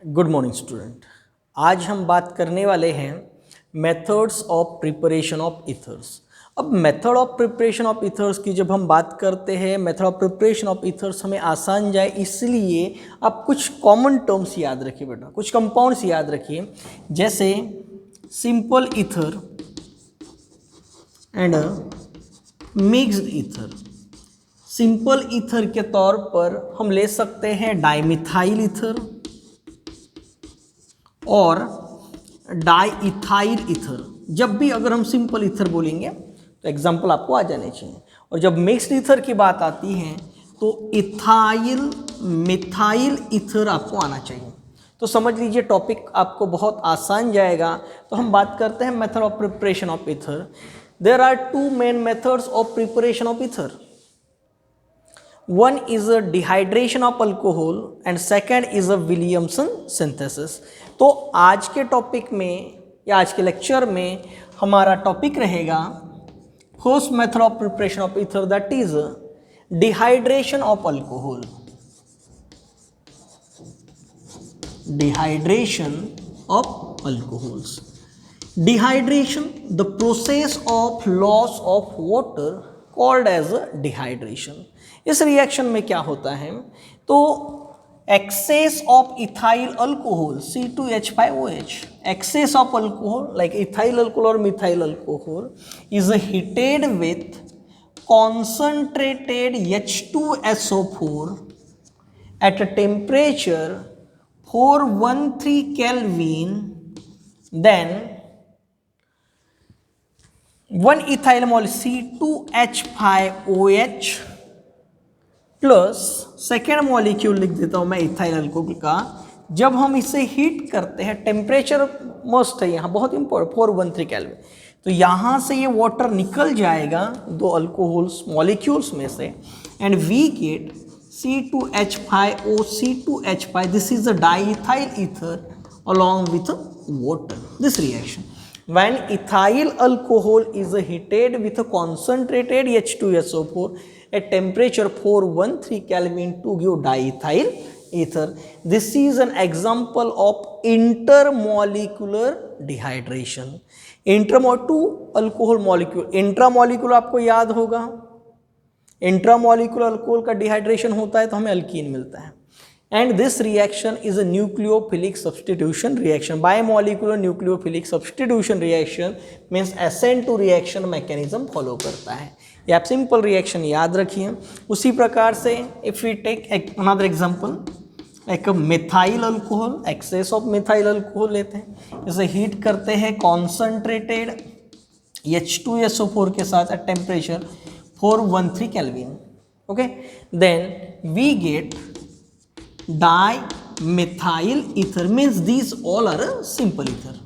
Good morning student. आज हम बात करने वाले हैं methods of preparation of ethers. अब method of preparation of ethers की जब हम बात करते हैं, method of preparation of ethers हमें आसान जाए इसलिए आप कुछ कॉमन टर्म्स याद रखिए बेटा, कुछ कंपाउंड्स याद रखिए, जैसे simple ether and mixed ether. Simple ether के तौर पर हम ले सकते हैं डाइमिथाइल ईथर और डाइइथाइल ईथर। जब भी अगर हम सिंपल ईथर बोलेंगे तो एग्जांपल आपको आ जाने चाहिए, और जब मिक्स्ड ईथर की बात आती है तो इथाइल मिथाइल ईथर आपको आना चाहिए। तो समझ लीजिए टॉपिक आपको बहुत आसान जाएगा। तो हम बात करते हैं method of preparation of ether. There are two main methods of preparation of ether. One is a dehydration of alcohol and second is a Williamson synthesis। तो आज के टॉपिक में या आज के लेक्चर में हमारा टॉपिक रहेगा first method of preparation of ether, that is dehydration of alcohol. Dehydration of alcohols. Dehydration, the process of loss of water called as dehydration. इस रिएक्शन में क्या होता है, तो excess of ethyl alcohol C2H5OH, excess of alcohol like ethyl alcohol और methyl alcohol is heated with concentrated H2SO4 at a temperature 413 Kelvin, then one ethyl mole C2H5OH plus second molecule लिख देता हूं मैं इथाइल अल्कोहल का। जब हम इसे heat करते हैं, टेम्परेचर मस्ट है यहाँ, बहुत इंपॉर्टेंट, 413 केल्विन। तो यहाँ से ये वाटर निकल जाएगा दो अल्कोहल्स मॉलिक्यूल्स में से, and we get C2H5O C2H5। This is a diethyl ether along with water. This reaction, when ethyl alcohol is heated with a concentrated H2SO4 at temperature 413 Kelvin to give diethyl ether. This is an example of intermolecular dehydration. Two alcohol molecule, intramolecular आपको याद होगा, intramolecular alcohol का dehydration होता है तो हमें alkyne मिलता है। And this reaction is a nucleophilic substitution reaction. Bimolecular nucleophilic substitution reaction means SN2 reaction mechanism follow करता है। ये आप सिंपल रिएक्शन याद रखिए। उसी प्रकार से if we take another example like a methyl alcohol, excess of methyl alcohol लेते हैं, इसे हीट करते हैं concentrated H2SO4 के साथ at temperature 413 Kelvin, okay, then we get dimethyl ether, means these all are simple ether.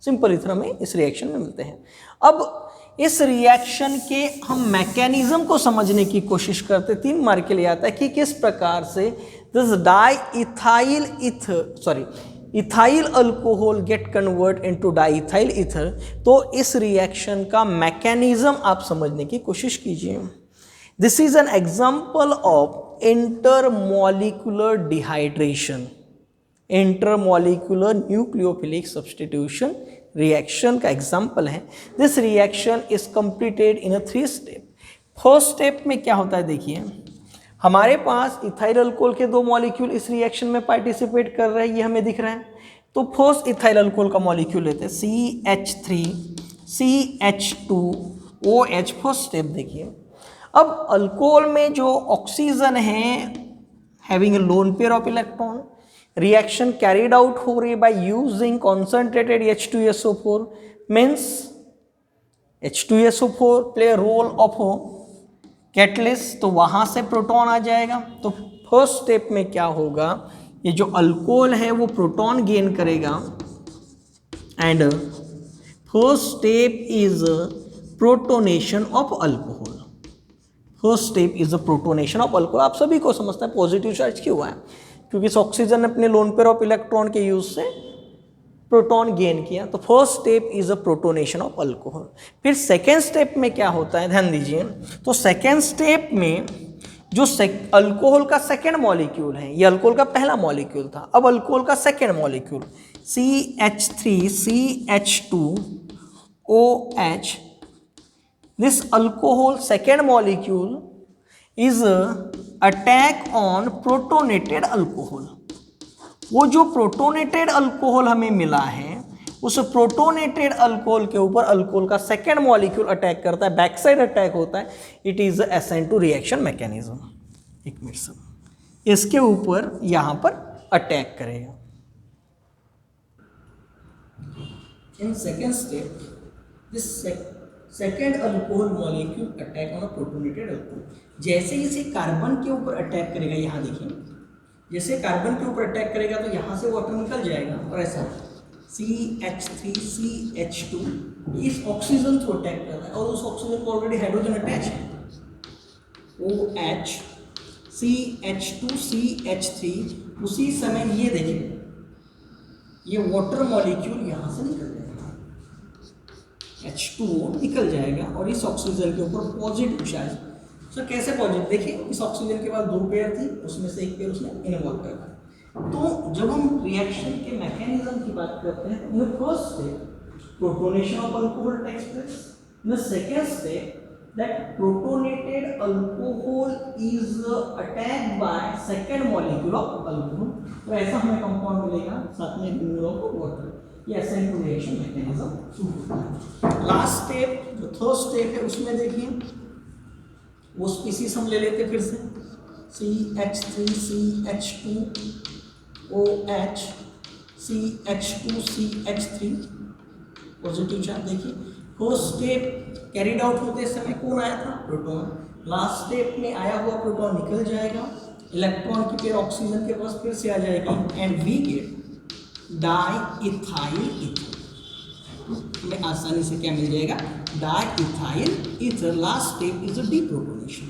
Simple ether हमें इस reaction में मिलते हैं। अब इस रिएक्शन के हम मैकेनिज्म को समझने की कोशिश करते, 3 मार्क के लिए आता है कि किस प्रकार से this diethyl ether ethyl alcohol gate convert into diethyl ether. तो इस रिएक्शन का मैकेनिज्म आप समझने की कोशिश कीजिए। This is an example of intermolecular dehydration, intermolecular nucleophilic substitution reaction का एग्जाम्पल है। This reaction is completed in 3 step. First step में क्या होता है, देखिए हमारे पास इथाइल अल्कोहल के 2 मॉलिक्यूल इस रिएक्शन में पार्टिसिपेट कर रहे हैं, ये हमें दिख रहा है। तो फर्स्ट इथाइल अल्कोहल का मॉलिक्यूल लेते हैं CH3CH2OH। फर्स्ट स्टेप देखिए, अब अल्कोहल में जो ऑक्सीजन है having a lone pair of electron, reaction carried out हो रही है by using concentrated H2SO4, means H2SO4 play role of catalyst, तो वहां से प्रोटॉन आ जाएगा। तो फर्स्ट स्टेप में क्या होगा, ये जो अल्कोहल है वो प्रोटॉन गेन करेगा, and first step is protonation of alcohol. First step is the protonation of alcohol. आप सभी को समझता है पॉजिटिव चार्ज क्यों हुआ है, क्योंकि इस ऑक्सीजन ने अपने लोन पेयर ऑफ इलेक्ट्रॉन के यूज से प्रोटॉन गेन किया। तो first step is a protonation of alcohol. फिर सेकेंड स्टेप में क्या होता है, ध्यान दीजिए। तो सेकेंड स्टेप में जो अल्कोहल का सेकेंड मॉलिक्यूल है, ये अल्कोहल का पहला मॉलिक्यूल था, अब अल्कोहल का second molecule CH3CH2OH, this alcohol second molecule is attack on protonated alcohol. वो जो प्रोटोनेटेड अल्कोहल हमें मिला है, उस प्रोटोनेटेड अल्कोहल के ऊपर अल्कोहल का सेकेंड मॉलिक्यूल अटैक करता है, बैक साइड अटैक होता है, it is SN2 reaction mechanism. एक मिनट सब, इसके ऊपर यहां पर अटैक करेगा। In second step this second alcohol molecule attack on a protonated alcohol. जैसे इसे कार्बन के ऊपर अटैक करेगा, यहां देखिए, जैसे कार्बन के ऊपर अटैक करेगा तो यहां से वाटर निकल जाएगा और ऐसा CH3CH2 इस ऑक्सीजन को अटैक कर रहा है और उस ऑक्सीजन को ऑलरेडी हाइड्रोजन अटैच है, OH CH2CH3। उसी समय ये देखिए, ये वाटर मॉलिक्यूल यहां से निकल जाएगा, H2O निकल जाएगा और इस ऑक्सीजन के ऊपर पॉजिटिव चार्ज। तो कैसे पॉजिटिव, देखिए इस ऑक्सीजन के पास 2 पेयर थी, उसमें से एक पेयर उसने इन्वॉल्व कर दिया। तो जब हम रिएक्शन के मैकेनिज्म की बात करते हैं, in the first step protonation of alcohol takes place, in the second step that protonated alcohol is attacked by second molecule of alcohol. तो ऐसा हमें कंपाउंड मिलेगा, साथ में रिमूवल ऑफ वाटर, ये SN2 रिएक्शन मैकेनिज्म शुरू होता है। लास्ट स्टेप जो थर्ड स्टेप है, उसमें देखिए वो स्पीसीज हम ले लेते फिर से, CH3CH2OH CH2CH3 पॉजिटिव चार्ज। देखिए फर्स्ट स्टेप कैरिड आउट होते समय कौन आया था, प्रोटॉन। लास्ट स्टेप में आया हुआ प्रोटॉन निकल जाएगा, इलेक्ट्रॉन की पेयर ऑक्सीजन के पास फिर से आ जाएगी and we get diethyl ether. हमें आसानी से क्या मिल जाएगा, diethyl ether. Last step is a deprotonation,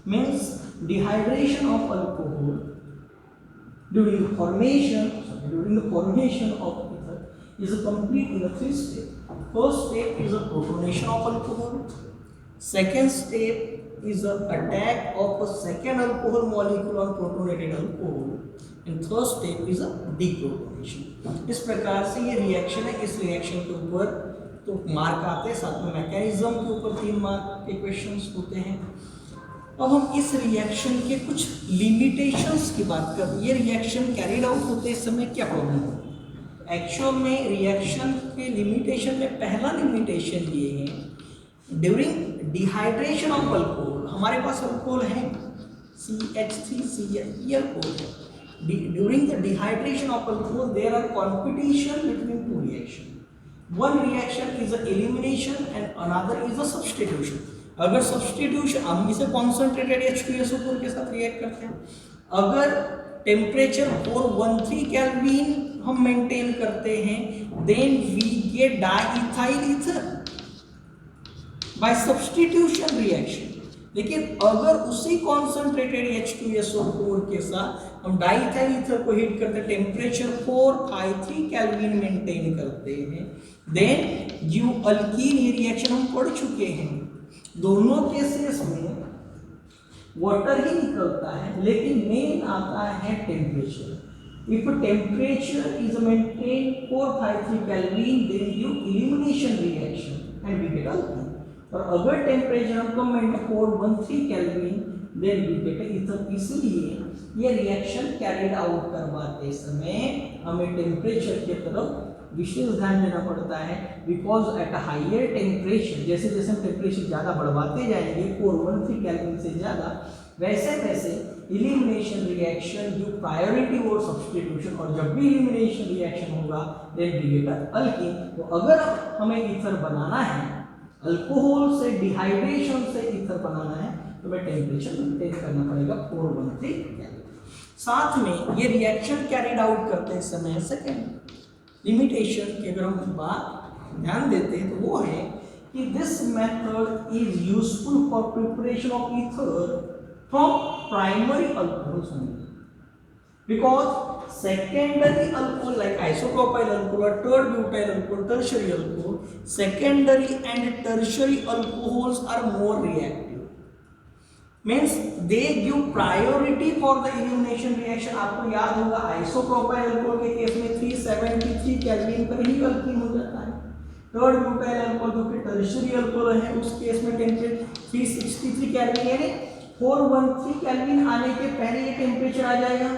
means dehydration of alcohol during the formation of ether is complete in the 3 steps. First step is a protonation of alcohol, second step is the attack of a second alcohol molecule on protonated alcohol, and third step is a deprotonation. इस प्रकार से ये reaction है। इस reaction के ऊपर तो mark आते हैं, साथ में मैकेनिज्म के ऊपर 3 मार्क के क्वेश्चंस होते हैं। अब हम इस रिएक्शन के कुछ लिमिटेशंस की बात करें। ये रिएक्शन कैरिड आउट होते समय क्या प्रॉब्लम हो, एक्चुअल में रिएक्शन के लिमिटेशन में पहला लिमिटेशन ये है, ड्यूरिंग डिहाइड्रेशन ऑफ अल्कोहल, हमारे पास अल्कोहल है CH3CH, ये अल्कोहल है। During the dehydration of alcohol there are competition between 2 reaction, one reaction is a elimination and another is a substitution. अगर सब्स्टिट्यूशन, हम इसे कॉन्सेंट्रेटेड H2SO4 के साथ रिएक्ट करते हैं, अगर टेम्परेचर 413 केल्विन हम मेंटेन करते हैं, then we get diethyl ether by substitution reaction. लेकिन अगर उसी कॉन्सेंट्रेटेड H2SO4 के साथ हम डाईइथाइल ईथर को हीट करते, टेम्परेचर 453 केल्विन मेंटेन करते हैं, देन जो अल्कीन, ये रिएक्शन हम पढ़ चुके हैं, दोनों केसेस में वाटर ही निकलता है, लेकिन मेन आता है temperature. If temperature is maintain 453 kelvin, then you elimination reaction and we get alkene. और अगर टेम्परेचर हम कम maintain 413 kelvin, then we get ether. इसलिए ये रिएक्शन कैरिड आउट करवाते समय हमें टेम्परेचर की तरफ विशेष ध्यान देना पड़ता है, बिकॉज एट हाइयर टेम्परेचर, जैसे जैसे हम टेम्परेचर ज़्यादा बढ़वाते जाएंगे 413 केल्विन से ज़्यादा, वैसे वैसे इलिमिनेशन रिएक्शन जो प्रायोरिटी और सब्स्टिट्यूशन, और जब भी इलिमिनेशन रिएक्शन होगा देन वी गेट अल्कीन। तो अगर हमें ईथर बनाना है, अल्कोहल से डिहाइड्रेशन से ईथर बनाना है, तो हमें टेम्परेचर मेंटेन करना पड़ेगा 413 केल्विन। साथ में ये रिएक्शन कैरिड आउट करते समय सेकेंड लिमिटेशन की अगर हम बात ध्यान देते हैं तो वो है कि this method is useful for preparation of ether from primary alcohols only, because secondary alcohol like isopropyl alcohol, third butyl alcohol, tertiary alcohol, secondary and tertiary alcohols are more reactive, means they give priority for the elimination reaction. आपको याद होगा isopropyl alcohol के case में 373 kelvin पर ही alkyne हो जाता है। Third butyl alcohol जो कि टर्शियरी अल्कोहल है उस केस में टेम्परेचर 363 केल्विन यानी 413 केल्विन आने के पहले ये टेम्परेचर आ जाएगा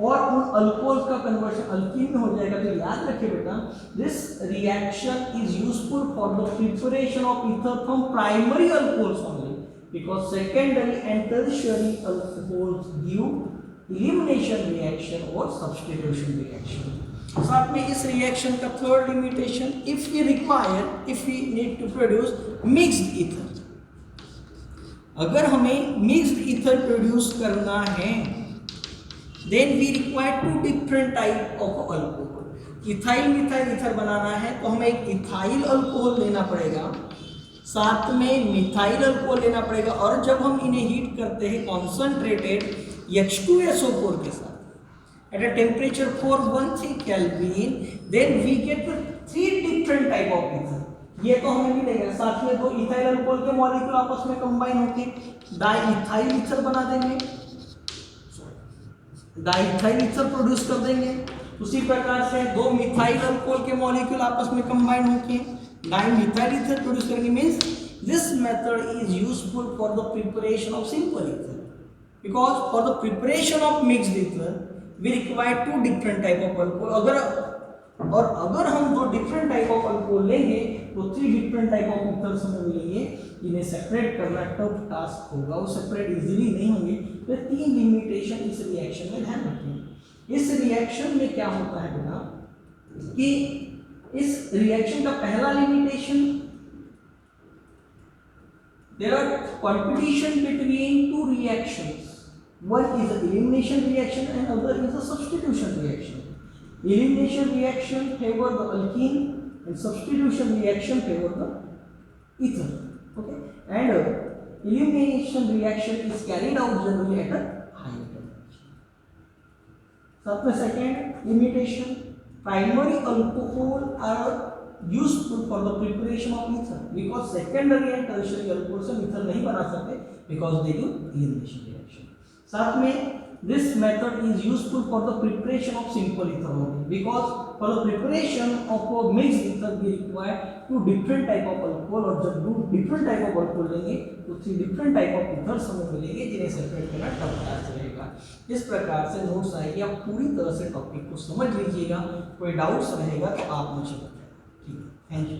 और उन अल्कोहल का कन्वर्शन अल्कीन में हो जाएगा। तो याद रखिए बेटा, this reaction is useful for the preparation of ether from primary alcohols only, because secondary and tertiary alcohols give elimination reaction or substitution reaction। साथ में इस रिएक्शन का third limitation, if we need to produce mixed ether, अगर हमें mixed ether produce करना है then we require two different type of alcohol। Ethyl methyl ether बनाना है तो हमें एक इथाइल अल्कोहल लेना पड़ेगा, साथ में मिथाइल अल्कोहल लेना पड़ेगा, और जब हम इन्हें हीट करते हैं कॉन्सनट्रेटेड H2SO4 के साथ at a temperature 413 kelvin, then we get 3 different type of ether. ये तो हमें मिलेगा, साथ में दो इथाइल अल्कोहल के मॉलिक्यूल आपस में कंबाइन होकर डाइइथाइल ईथर बना देंगे, डाइइथाइल ईथर प्रोड्यूस कर देंगे। उसी प्रकार से दो मिथाइल अल्कोहल के मॉलिक्यूल आपस में कंबाइन होकर डाइमिथाइल ईथर प्रोड्यूस करेंगे। Means this method is useful for the preparation of simple ether, because for the preparation of mixed ether we require 2 different type of alcohol. अगर हम 2 different type of alcohol लेंगे तो 3 different type of ethers हमें मिलेंगे। इन्हें separate करना tough task होगा, वो सेपरेट इजीली नहीं होंगे। तो 3 लिमिटेशन इस रिएक्शन में ध्यान रखें। इस रिएक्शन में क्या होता है बेटा कि इस रिएक्शन का पहला limitation, there are competition between 2 reactions, one is an elimination reaction and other is a substitution reaction। Elimination reaction favor the alkene and substitution reaction favor the ether, okay, and elimination reaction is carried out generally at a higher temperature। साथ में second limitation, primary alcohol are useful for the preparation of ether because secondary and tertiary alcohol से ether नहीं बना सकते because they do elimination reaction। साथ में this method is useful for the preparation of simple ether only because for the preparation of a mixed ether we require 2 different type of alcohol, और जब 2 different type of alcohol लेंगे तो 3 different type of ethers हमें मिलेंगे जिन्हें separate करना tough task रहेगा। इस प्रकार से नोट्स आएगी, आप पूरी तरह से टॉपिक को समझ लीजिएगा। कोई डाउट्स रहेगा तो आप मुझे बताएं। ठीक है, थैंक यू।